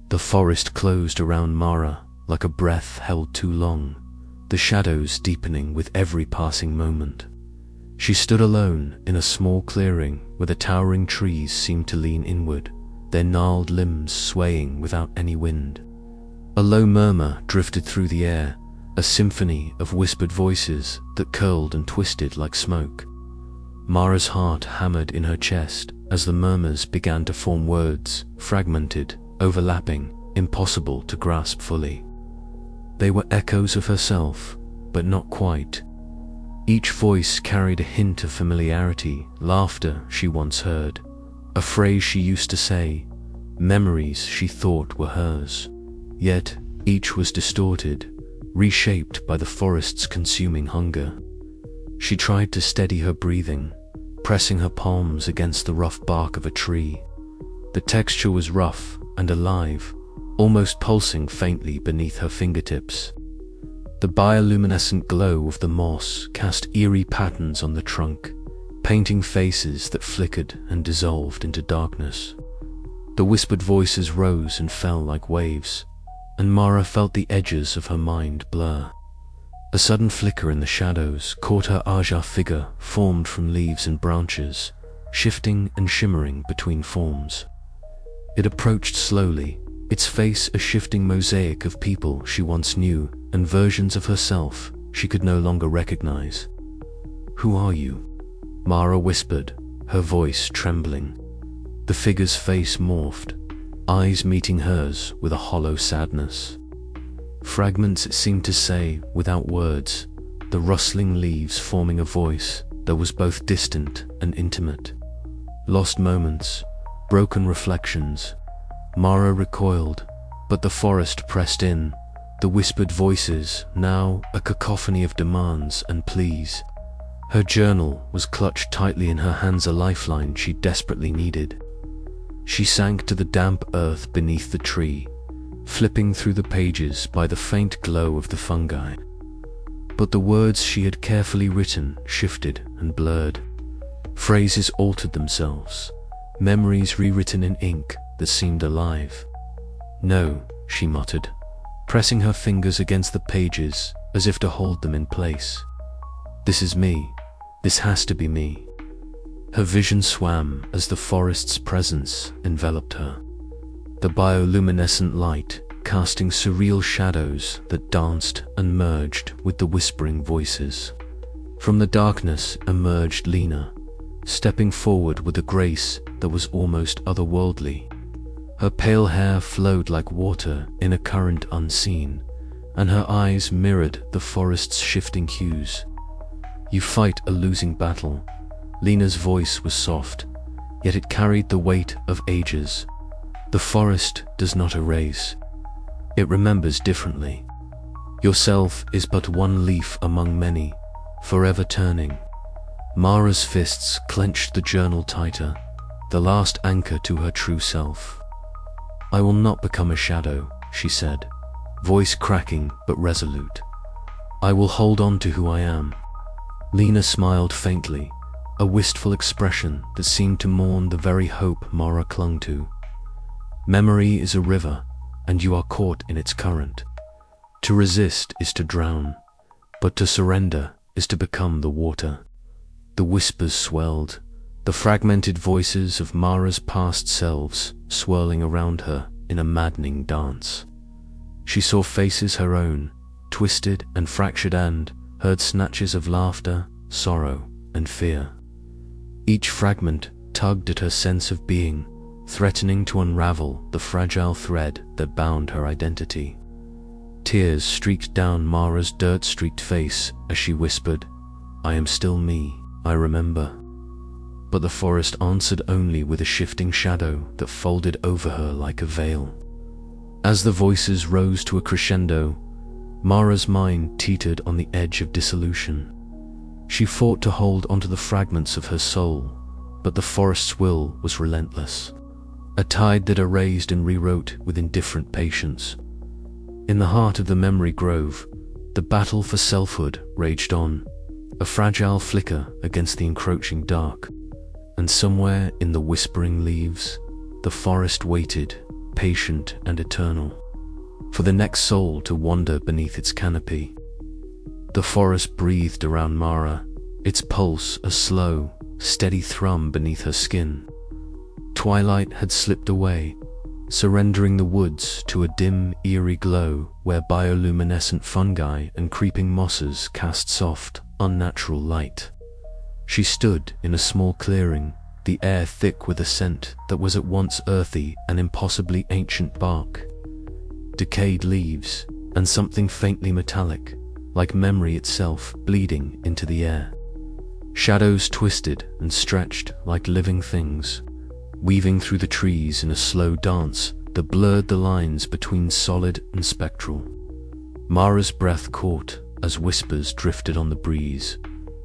The forest closed around Mara like a breath held too long, the shadows deepening with every passing moment. She stood alone in a small clearing where the towering trees seemed to lean inward, their gnarled limbs swaying without any wind. A low murmur drifted through the air, a symphony of whispered voices that curled and twisted like smoke. Mara's heart hammered in her chest as the murmurs began to form words, fragmented, overlapping, impossible to grasp fully. They were echoes of herself, but not quite. Each voice carried a hint of familiarity, laughter she once heard, a phrase she used to say, memories she thought were hers. Yet each was distorted, reshaped by the forest's consuming hunger. She tried to steady her breathing, pressing her palms against the rough bark of a tree. The texture was rough and alive, almost pulsing faintly beneath her fingertips. The bioluminescent glow of the moss cast eerie patterns on the trunk, painting faces that flickered and dissolved into darkness. The whispered voices rose and fell like waves, and Mara felt the edges of her mind blur. A sudden flicker in the shadows caught her Aja figure formed from leaves and branches, shifting and shimmering between forms. It approached slowly, its face a shifting mosaic of people she once knew and versions of herself she could no longer recognize. "Who are you?" Mara whispered, her voice trembling. The figure's face morphed, eyes meeting hers with a hollow sadness. Fragments it seemed to say, without words, the rustling leaves forming a voice that was both distant and intimate. Lost moments, broken reflections. Mara recoiled, but the forest pressed in, the whispered voices now a cacophony of demands and pleas. Her journal was clutched tightly in her hands, a lifeline she desperately needed. She sank to the damp earth beneath the tree, flipping through the pages by the faint glow of the fungi. But the words she had carefully written shifted and blurred. Phrases altered themselves, memories rewritten in ink that seemed alive. "No," she muttered, pressing her fingers against the pages as if to hold them in place. "This is me. This has to be me." Her vision swam as the forest's presence enveloped her. The bioluminescent light casting surreal shadows that danced and merged with the whispering voices. From the darkness emerged Lena, stepping forward with a grace that was almost otherworldly. Her pale hair flowed like water in a current unseen, and her eyes mirrored the forest's shifting hues. "You fight a losing battle." Lena's voice was soft, yet it carried the weight of ages. "The forest does not erase. It remembers differently. Yourself is but one leaf among many, forever turning." Mara's fists clenched the journal tighter, the last anchor to her true self. "I will not become a shadow," she said, voice cracking but resolute. "I will hold on to who I am." Lena smiled faintly, a wistful expression that seemed to mourn the very hope Mara clung to. "Memory is a river, and you are caught in its current. To resist is to drown, but to surrender is to become the water." The whispers swelled, the fragmented voices of Mara's past selves swirling around her in a maddening dance. She saw faces her own, twisted and fractured, and heard snatches of laughter, sorrow, and fear. Each fragment tugged at her sense of being, threatening to unravel the fragile thread that bound her identity. Tears streaked down Mara's dirt-streaked face as she whispered, "I am still me, I remember." But the forest answered only with a shifting shadow that folded over her like a veil. As the voices rose to a crescendo, Mara's mind teetered on the edge of dissolution. She fought to hold onto the fragments of her soul, but the forest's will was relentless, a tide that erased and rewrote with indifferent patience. In the heart of the memory grove, the battle for selfhood raged on, a fragile flicker against the encroaching dark. And somewhere in the whispering leaves, the forest waited, patient and eternal, for the next soul to wander beneath its canopy. The forest breathed around Mara, its pulse a slow, steady thrum beneath her skin. Twilight had slipped away, surrendering the woods to a dim, eerie glow where bioluminescent fungi and creeping mosses cast soft, unnatural light. She stood in a small clearing, the air thick with a scent that was at once earthy and impossibly ancient bark, decayed leaves, and something faintly metallic, like memory itself, bleeding into the air. Shadows twisted and stretched like living things, weaving through the trees in a slow dance that blurred the lines between solid and spectral. Mara's breath caught as whispers drifted on the breeze,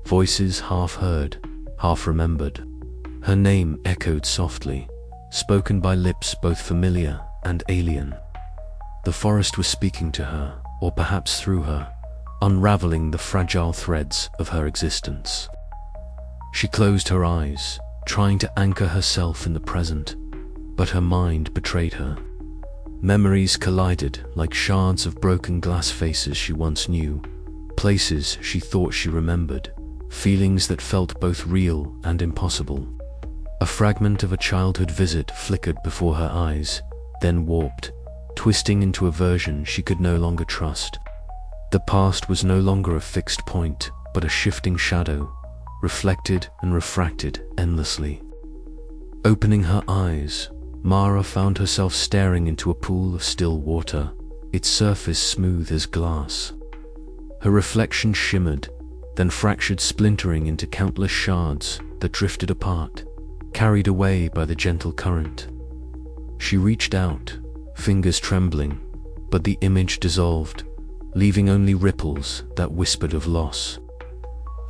voices half heard, half remembered. Her name echoed softly, spoken by lips both familiar and alien. The forest was speaking to her, or perhaps through her, unraveling the fragile threads of her existence. She closed her eyes, trying to anchor herself in the present, but her mind betrayed her. Memories collided like shards of broken glass faces she once knew, places she thought she remembered, feelings that felt both real and impossible. A fragment of a childhood visit flickered before her eyes, then warped, twisting into a version she could no longer trust. The past was no longer a fixed point, but a shifting shadow, reflected and refracted endlessly. Opening her eyes, Mara found herself staring into a pool of still water, its surface smooth as glass. Her reflection shimmered, then fractured, splintering into countless shards that drifted apart, carried away by the gentle current. She reached out, fingers trembling, but the image dissolved, leaving only ripples that whispered of loss.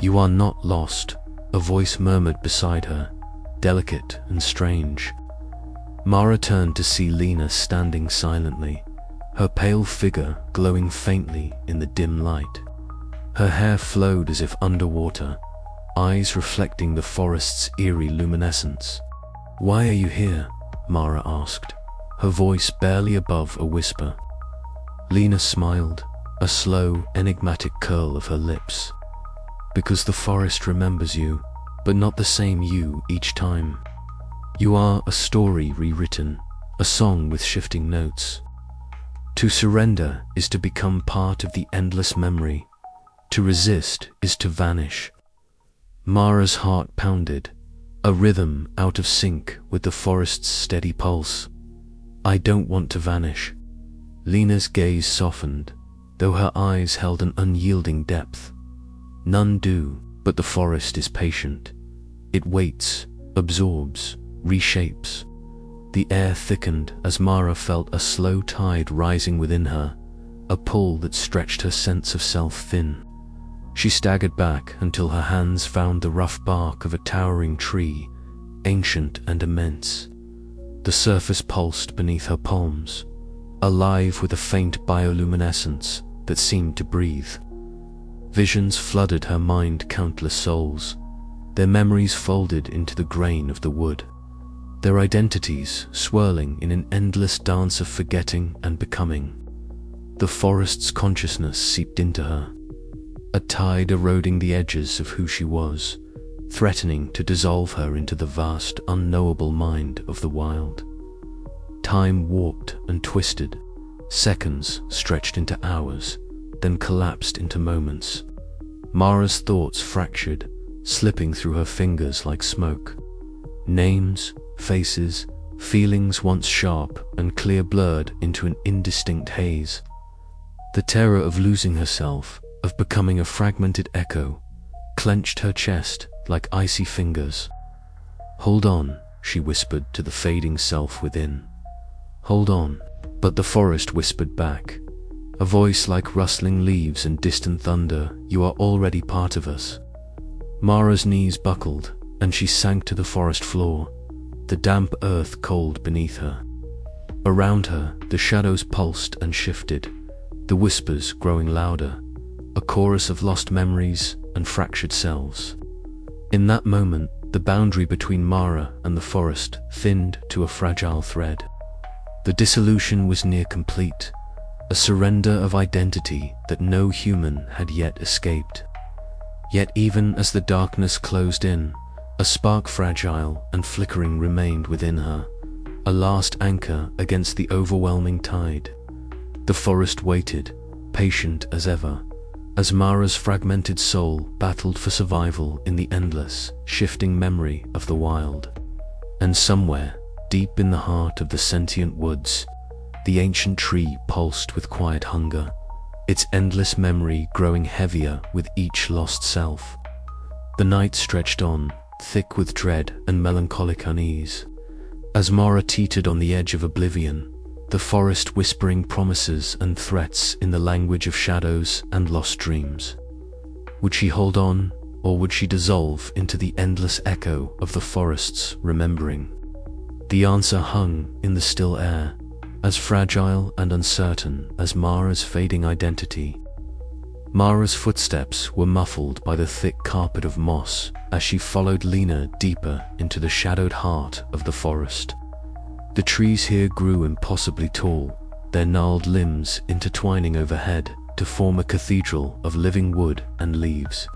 "You are not lost," a voice murmured beside her, delicate and strange. Mara turned to see Lena standing silently, her pale figure glowing faintly in the dim light. Her hair flowed as if underwater, eyes reflecting the forest's eerie luminescence. "Why are you here?" Mara asked, her voice barely above a whisper. Lena smiled, a slow, enigmatic curl of her lips. "Because the forest remembers you, but not the same you each time. You are a story rewritten, a song with shifting notes. To surrender is to become part of the endless memory. To resist is to vanish." Mara's heart pounded, a rhythm out of sync with the forest's steady pulse. "I don't want to vanish." Lena's gaze softened, though her eyes held an unyielding depth. "None do, but the forest is patient. It waits, absorbs, reshapes." The air thickened as Mara felt a slow tide rising within her, a pull that stretched her sense of self thin. She staggered back until her hands found the rough bark of a towering tree, ancient and immense. The surface pulsed beneath her palms, alive with a faint bioluminescence that seemed to breathe. Visions flooded her mind, countless souls, their memories folded into the grain of the wood, their identities swirling in an endless dance of forgetting and becoming. The forest's consciousness seeped into her, a tide eroding the edges of who she was, threatening to dissolve her into the vast, unknowable mind of the wild. Time warped and twisted, seconds stretched into hours, then collapsed into moments. Mara's thoughts fractured, slipping through her fingers like smoke. Names, faces, feelings once sharp and clear blurred into an indistinct haze. The terror of losing herself, of becoming a fragmented echo, clenched her chest like icy fingers. "Hold on," she whispered to the fading self within. "Hold on." But the forest whispered back, a voice like rustling leaves and distant thunder, "You are already part of us." Mara's knees buckled, and she sank to the forest floor, the damp earth cold beneath her. Around her, the shadows pulsed and shifted, the whispers growing louder, a chorus of lost memories and fractured selves. In that moment, the boundary between Mara and the forest thinned to a fragile thread. The dissolution was near complete, a surrender of identity that no human had yet escaped. Yet even as the darkness closed in, a spark fragile and flickering remained within her, a last anchor against the overwhelming tide. The forest waited, patient as ever, as Mara's fragmented soul battled for survival in the endless, shifting memory of the wild. And somewhere, deep in the heart of the sentient woods, the ancient tree pulsed with quiet hunger, its endless memory growing heavier with each lost self. The night stretched on, thick with dread and melancholic unease. As Mara teetered on the edge of oblivion, the forest whispering promises and threats in the language of shadows and lost dreams. Would she hold on, or would she dissolve into the endless echo of the forest's remembering? The answer hung in the still air, as fragile and uncertain as Mara's fading identity. Mara's footsteps were muffled by the thick carpet of moss as she followed Lena deeper into the shadowed heart of the forest. The trees here grew impossibly tall, their gnarled limbs intertwining overhead to form a cathedral of living wood and leaves.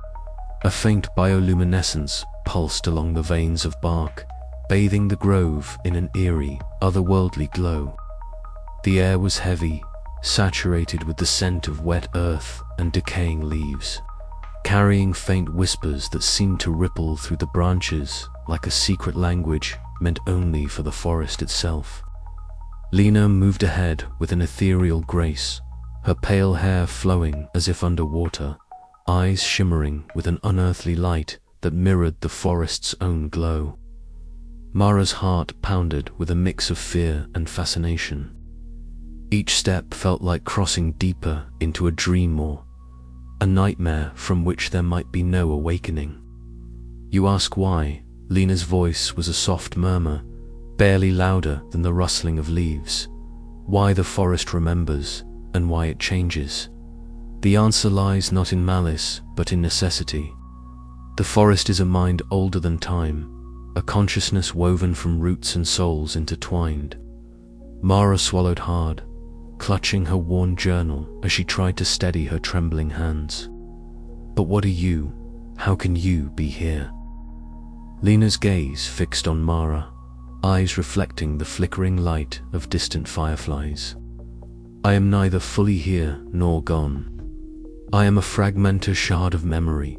A faint bioluminescence pulsed along the veins of bark, bathing the grove in an eerie, otherworldly glow. The air was heavy, saturated with the scent of wet earth and decaying leaves, carrying faint whispers that seemed to ripple through the branches like a secret language meant only for the forest itself. Lena moved ahead with an ethereal grace, her pale hair flowing as if underwater, eyes shimmering with an unearthly light that mirrored the forest's own glow. Mara's heart pounded with a mix of fear and fascination. Each step felt like crossing deeper into a dream or a nightmare from which there might be no awakening. You ask why? Lena's voice was a soft murmur, barely louder than the rustling of leaves. Why the forest remembers, and why it changes. The answer lies not in malice, but in necessity. The forest is a mind older than time, a consciousness woven from roots and souls intertwined. Mara swallowed hard, clutching her worn journal as she tried to steady her trembling hands. But what are you? How can you be here? Lena's gaze fixed on Mara, eyes reflecting the flickering light of distant fireflies. I am neither fully here nor gone. I am a fragmented shard of memory,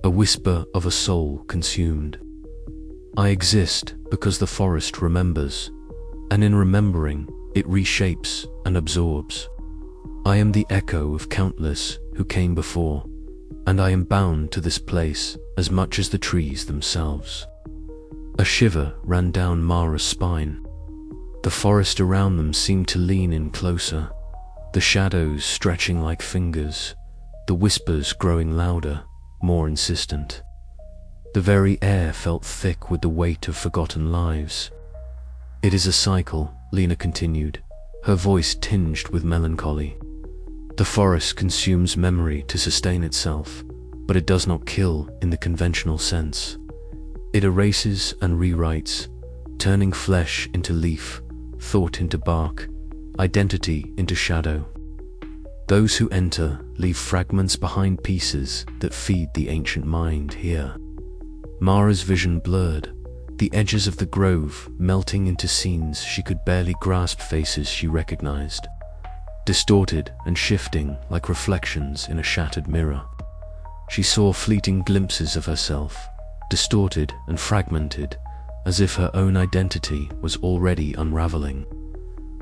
a whisper of a soul consumed. I exist because the forest remembers, and in remembering, it reshapes and absorbs. I am the echo of countless who came before, and I am bound to this place as much as the trees themselves. A shiver ran down Mara's spine. The forest around them seemed to lean in closer, the shadows stretching like fingers, the whispers growing louder, more insistent. The very air felt thick with the weight of forgotten lives. It is a cycle, Lena continued, her voice tinged with melancholy. The forest consumes memory to sustain itself, but it does not kill in the conventional sense. It erases and rewrites, turning flesh into leaf, thought into bark, identity into shadow. Those who enter leave fragments behind, pieces that feed the ancient mind here. Mara's vision blurred, the edges of the grove melting into scenes she could barely grasp, faces she recognized, distorted and shifting like reflections in a shattered mirror. She saw fleeting glimpses of herself, distorted and fragmented, as if her own identity was already unraveling.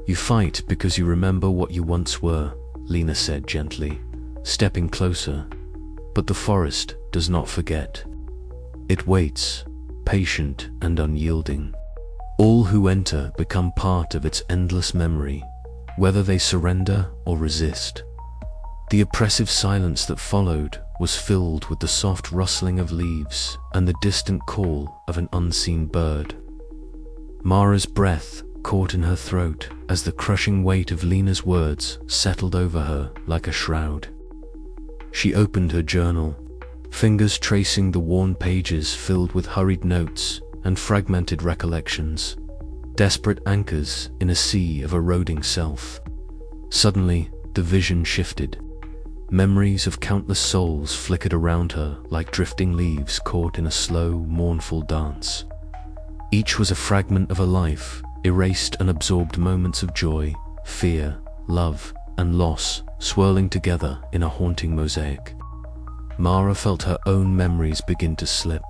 You fight because you remember what you once were, Lena said gently, stepping closer. But the forest does not forget. It waits, patient and unyielding. All who enter become part of its endless memory, whether they surrender or resist. The oppressive silence that followed was filled with the soft rustling of leaves and the distant call of an unseen bird. Mara's breath caught in her throat as the crushing weight of Lena's words settled over her like a shroud. She opened her journal, fingers tracing the worn pages filled with hurried notes and fragmented recollections. desperate anchors in a sea of eroding self. Suddenly, the vision shifted. Memories of countless souls flickered around her like drifting leaves caught in a slow, mournful dance. Each was a fragment of a life, erased and absorbed moments of joy, fear, love, and loss, swirling together in a haunting mosaic. Mara felt her own memories begin to slip,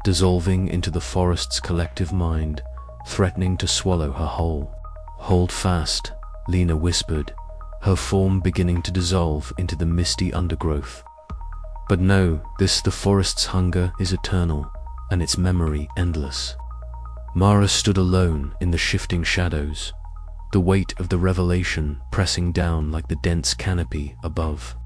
dissolving into the forest's collective mind, threatening to swallow her whole. "Hold fast," Lena whispered, her form beginning to dissolve into the misty undergrowth. But no, the forest's hunger is eternal, and its memory endless. Mara stood alone in the shifting shadows, the weight of the revelation pressing down like the dense canopy above.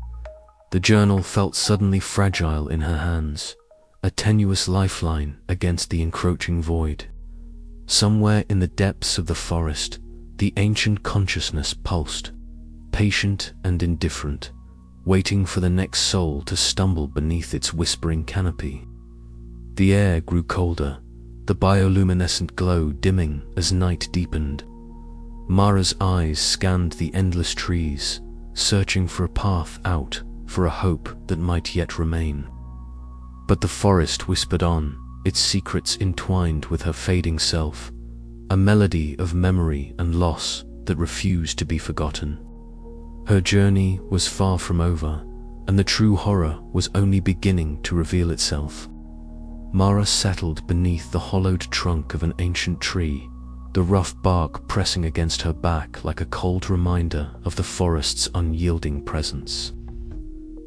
The journal felt suddenly fragile in her hands, a tenuous lifeline against the encroaching void. Somewhere in the depths of the forest, the ancient consciousness pulsed, patient and indifferent, waiting for the next soul to stumble beneath its whispering canopy. The air grew colder, the bioluminescent glow dimming as night deepened. Mara's eyes scanned the endless trees, searching for a path out, for a hope that might yet remain. But the forest whispered on, its secrets entwined with her fading self, a melody of memory and loss that refused to be forgotten. Her journey was far from over, and the true horror was only beginning to reveal itself. Mara settled beneath the hollowed trunk of an ancient tree, the rough bark pressing against her back like a cold reminder of the forest's unyielding presence.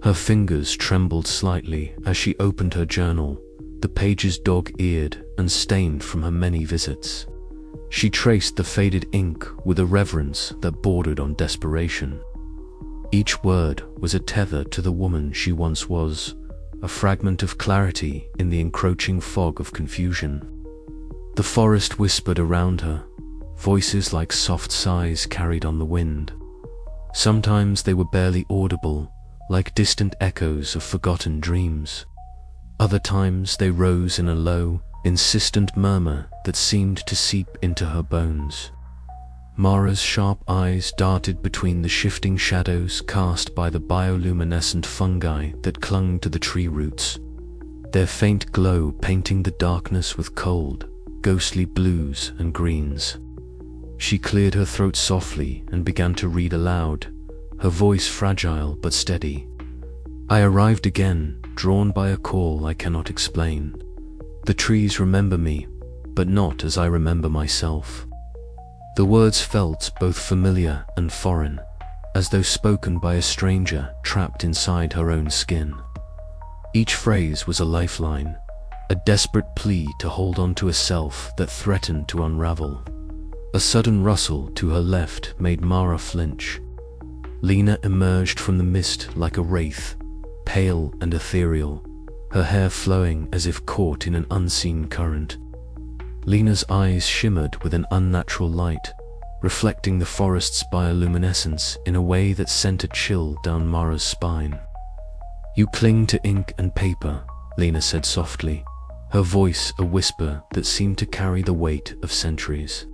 Her fingers trembled slightly as she opened her journal, the pages dog-eared and stained from her many visits. She traced the faded ink with a reverence that bordered on desperation. Each word was a tether to the woman she once was, a fragment of clarity in the encroaching fog of confusion. The forest whispered around her, voices like soft sighs carried on the wind. Sometimes they were barely audible, like distant echoes of forgotten dreams. Other times they rose in a low, insistent murmur that seemed to seep into her bones. Mara's sharp eyes darted between the shifting shadows cast by the bioluminescent fungi that clung to the tree roots, their faint glow painting the darkness with cold, ghostly blues and greens. She cleared her throat softly and began to read aloud, her voice fragile but steady. "I arrived again, drawn by a call I cannot explain. The trees remember me, but not as I remember myself." The words felt both familiar and foreign, as though spoken by a stranger trapped inside her own skin. Each phrase was a lifeline, a desperate plea to hold on to a self that threatened to unravel. A sudden rustle to her left made Mara flinch. Lena emerged from the mist like a wraith, pale and ethereal, her hair flowing as if caught in an unseen current. Lena's eyes shimmered with an unnatural light, reflecting the forest's bioluminescence in a way that sent a chill down Mara's spine. "You cling to ink and paper," Lena said softly, her voice a whisper that seemed to carry the weight of centuries.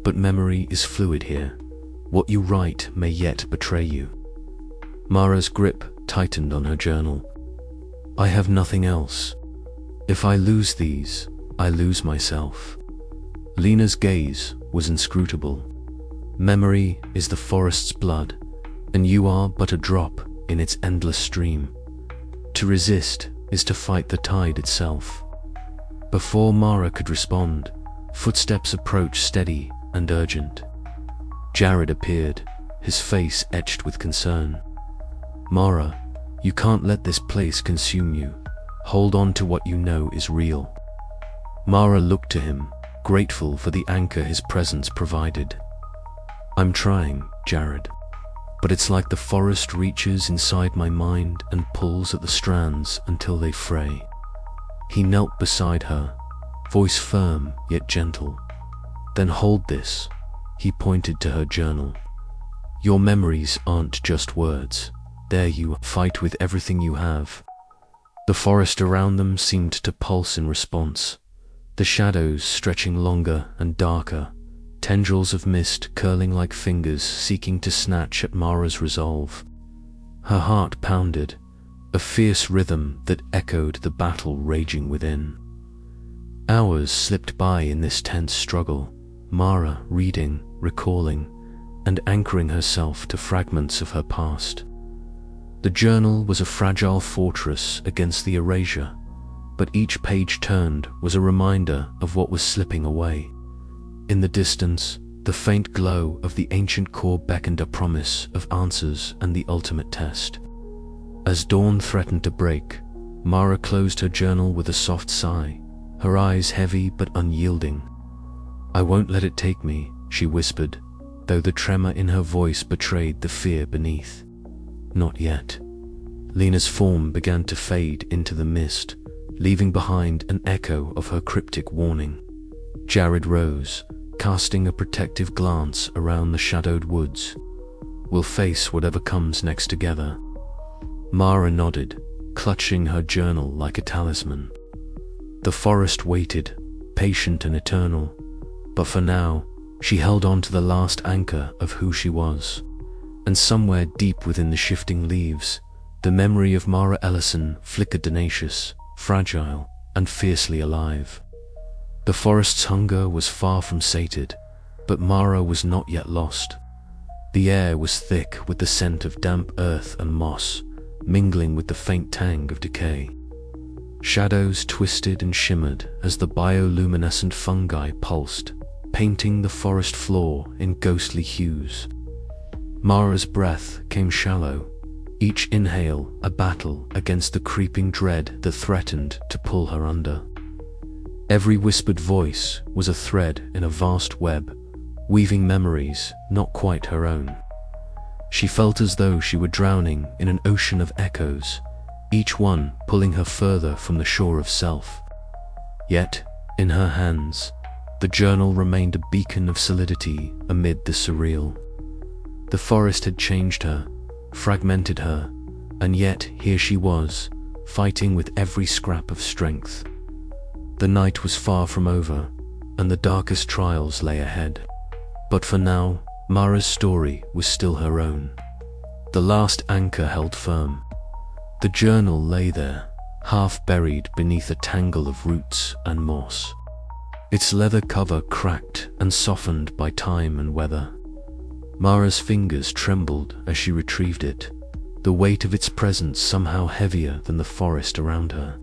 "But memory is fluid here. What you write may yet betray you." Mara's grip tightened on her journal. "I have nothing else. If I lose these, I lose myself." Lena's gaze was inscrutable. "Memory is the forest's blood, and you are but a drop in its endless stream. To resist is to fight the tide itself." Before Mara could respond, footsteps approached, steady and urgent. Jared appeared, his face etched with concern. "Mara, you can't let this place consume you. Hold on to what you know is real." Mara looked to him, grateful for the anchor his presence provided. "I'm trying, Jared, but it's like the forest reaches inside my mind and pulls at the strands until they fray." He knelt beside her, voice firm yet gentle. "Then hold this." He pointed to her journal. "Your memories aren't just words. There you fight with everything you have." The forest around them seemed to pulse in response, the shadows stretching longer and darker, tendrils of mist curling like fingers seeking to snatch at Mara's resolve. Her heart pounded, a fierce rhythm that echoed the battle raging within. Hours slipped by in this tense struggle, Mara reading, recalling, and anchoring herself to fragments of her past. The journal was a fragile fortress against the erasure, but each page turned was a reminder of what was slipping away. In the distance, the faint glow of the ancient core beckoned a promise of answers and the ultimate test. As dawn threatened to break, Mara closed her journal with a soft sigh, her eyes heavy but unyielding. "I won't let it take me," she whispered, though the tremor in her voice betrayed the fear beneath. "Not yet." Lena's form began to fade into the mist, leaving behind an echo of her cryptic warning. Jared rose, casting a protective glance around the shadowed woods. "We'll face whatever comes next together." Mara nodded, clutching her journal like a talisman. The forest waited, patient and eternal, but for now, she held on to the last anchor of who she was. And somewhere deep within the shifting leaves, the memory of Mara Ellison flickered tenacious, fragile, and fiercely alive. The forest's hunger was far from sated, but Mara was not yet lost. The air was thick with the scent of damp earth and moss, mingling with the faint tang of decay. Shadows twisted and shimmered as the bioluminescent fungi pulsed, painting the forest floor in ghostly hues. Mara's breath came shallow, each inhale a battle against the creeping dread that threatened to pull her under. Every whispered voice was a thread in a vast web, weaving memories not quite her own. She felt as though she were drowning in an ocean of echoes, each one pulling her further from the shore of self. Yet, in her hands, the journal remained a beacon of solidity amid the surreal. The forest had changed her, fragmented her, and yet here she was, fighting with every scrap of strength. The night was far from over, and the darkest trials lay ahead. But for now, Mara's story was still her own. The last anchor held firm. The journal lay there, half buried beneath a tangle of roots and moss. Its leather cover cracked and softened by time and weather. Mara's fingers trembled as she retrieved it, the weight of its presence somehow heavier than the forest around her.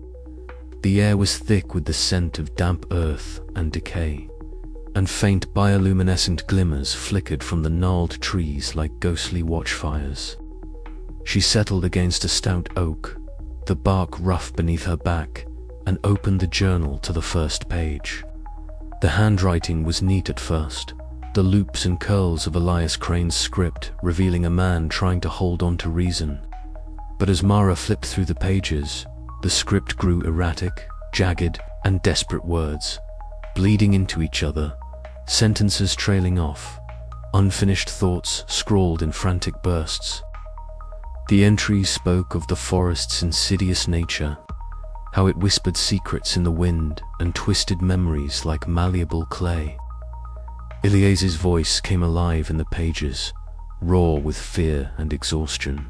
The air was thick with the scent of damp earth and decay, and faint bioluminescent glimmers flickered from the gnarled trees like ghostly watchfires. She settled against a stout oak, the bark rough beneath her back, and opened the journal to the first page. The handwriting was neat at first, the loops and curls of Elias Crane's script revealing a man trying to hold on to reason. But as Mara flipped through the pages, the script grew erratic, jagged, and desperate words, bleeding into each other, sentences trailing off, unfinished thoughts scrawled in frantic bursts. The entries spoke of the forest's insidious nature, how it whispered secrets in the wind and twisted memories like malleable clay. Elias's voice came alive in the pages, raw with fear and exhaustion.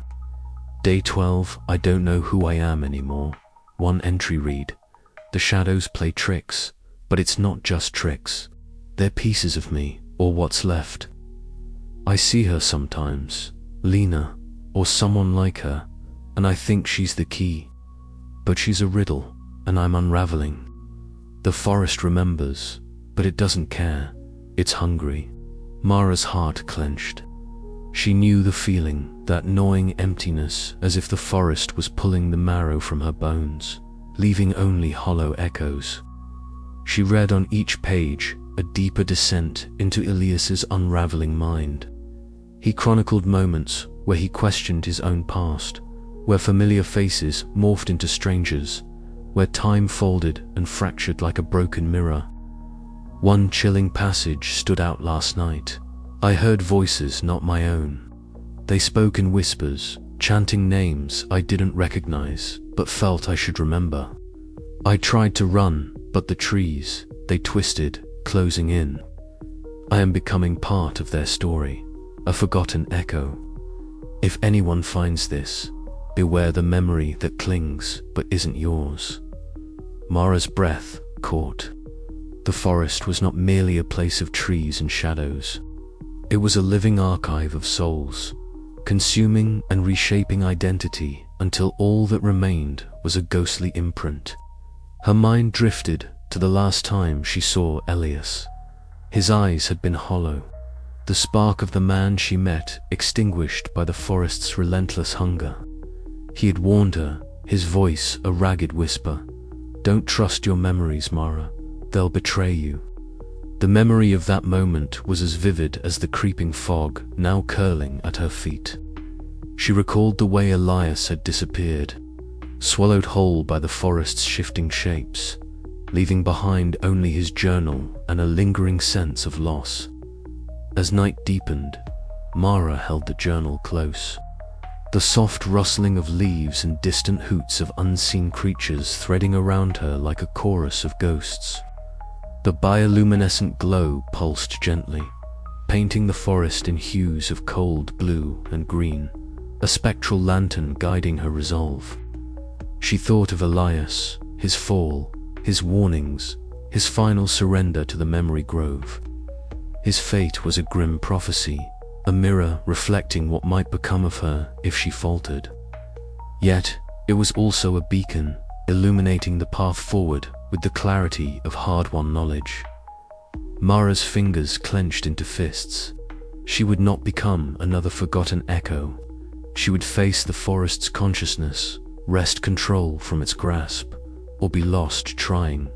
Day 12, I don't know who I am anymore. One entry read, the shadows play tricks, but it's not just tricks. They're pieces of me, or what's left. I see her sometimes, Lena, or someone like her, and I think she's the key. But she's a riddle, and I'm unraveling. The forest remembers, but it doesn't care. It's hungry. Mara's heart clenched. She knew the feeling, that gnawing emptiness, as if the forest was pulling the marrow from her bones, leaving only hollow echoes. She read on each page a deeper descent into Elias's unraveling mind. He chronicled moments where he questioned his own past, where familiar faces morphed into strangers, where time folded and fractured like a broken mirror. One chilling passage stood out last night. I heard voices not my own. They spoke in whispers, chanting names I didn't recognize, but felt I should remember. I tried to run, but the trees, they twisted, closing in. I am becoming part of their story, a forgotten echo. If anyone finds this, beware the memory that clings but isn't yours. Mara's breath caught. The forest was not merely a place of trees and shadows. It was a living archive of souls, consuming and reshaping identity until all that remained was a ghostly imprint. Her mind drifted to the last time she saw Elias. His eyes had been hollow, the spark of the man she met extinguished by the forest's relentless hunger. He had warned her, his voice a ragged whisper. Don't trust your memories, Mara. They'll betray you. The memory of that moment was as vivid as the creeping fog now curling at her feet. She recalled the way Elias had disappeared, swallowed whole by the forest's shifting shapes, leaving behind only his journal and a lingering sense of loss. As night deepened, Mara held the journal close. The soft rustling of leaves and distant hoots of unseen creatures threading around her like a chorus of ghosts. The bioluminescent glow pulsed gently, painting the forest in hues of cold blue and green, a spectral lantern guiding her resolve. She thought of Elias, his fall, his warnings, his final surrender to the memory grove. His fate was a grim prophecy, a mirror reflecting what might become of her if she faltered. Yet, it was also a beacon, illuminating the path forward with the clarity of hard-won knowledge. Mara's fingers clenched into fists. She would not become another forgotten echo. She would face the forest's consciousness, wrest control from its grasp, or be lost trying.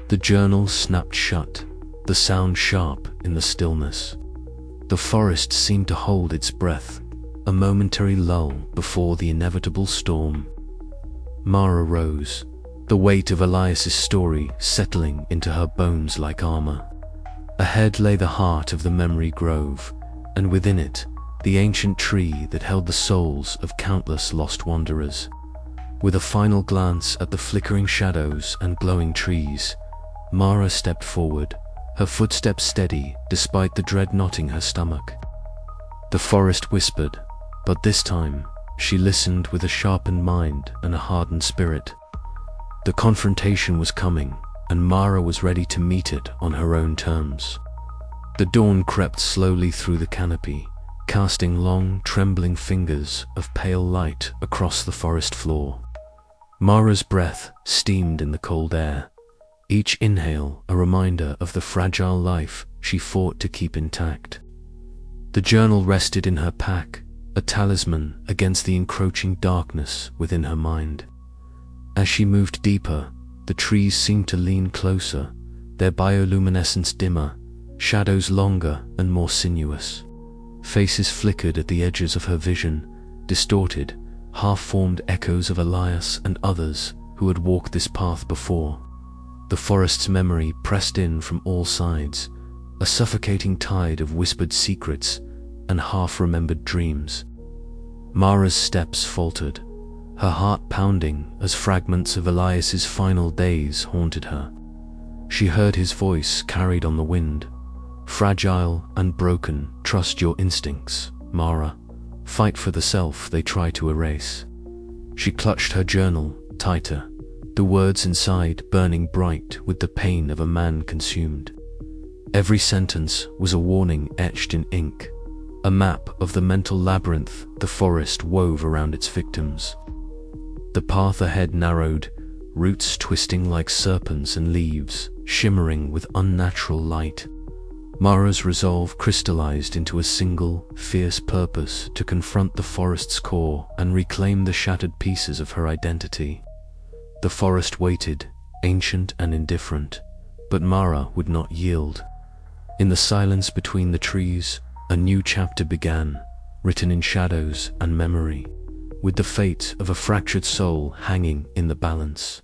The journal snapped shut, the sound sharp in the stillness. The forest seemed to hold its breath, a momentary lull before the inevitable storm. Mara rose, the weight of Elias's story settling into her bones like armor. Ahead lay the heart of the memory grove, and within it, the ancient tree that held the souls of countless lost wanderers. With a final glance at the flickering shadows and glowing trees, Mara stepped forward, her footsteps steady despite the dread knotting her stomach. The forest whispered, but this time she listened with a sharpened mind and a hardened spirit. The confrontation was coming, and Mara was ready to meet it on her own terms. The dawn crept slowly through the canopy, casting long, trembling fingers of pale light across the forest floor. Mara's breath steamed in the cold air, each inhale a reminder of the fragile life she fought to keep intact. The journal rested in her pack, a talisman against the encroaching darkness within her mind. As she moved deeper, the trees seemed to lean closer, their bioluminescence dimmer, shadows longer and more sinuous. Faces flickered at the edges of her vision, distorted, half-formed echoes of Elias and others who had walked this path before. The forest's memory pressed in from all sides, a suffocating tide of whispered secrets and half-remembered dreams. Mara's steps faltered, her heart pounding as fragments of Elias's final days haunted her. She heard his voice carried on the wind. Fragile and broken, trust your instincts, Mara. Fight for the self they try to erase. She clutched her journal tighter, the words inside burning bright with the pain of a man consumed. Every sentence was a warning etched in ink, a map of the mental labyrinth the forest wove around its victims. The path ahead narrowed, roots twisting like serpents and leaves, shimmering with unnatural light. Mara's resolve crystallized into a single, fierce purpose to confront the forest's core and reclaim the shattered pieces of her identity. The forest waited, ancient and indifferent, but Mara would not yield. In the silence between the trees, a new chapter began, written in shadows and memory, with the fate of a fractured soul hanging in the balance.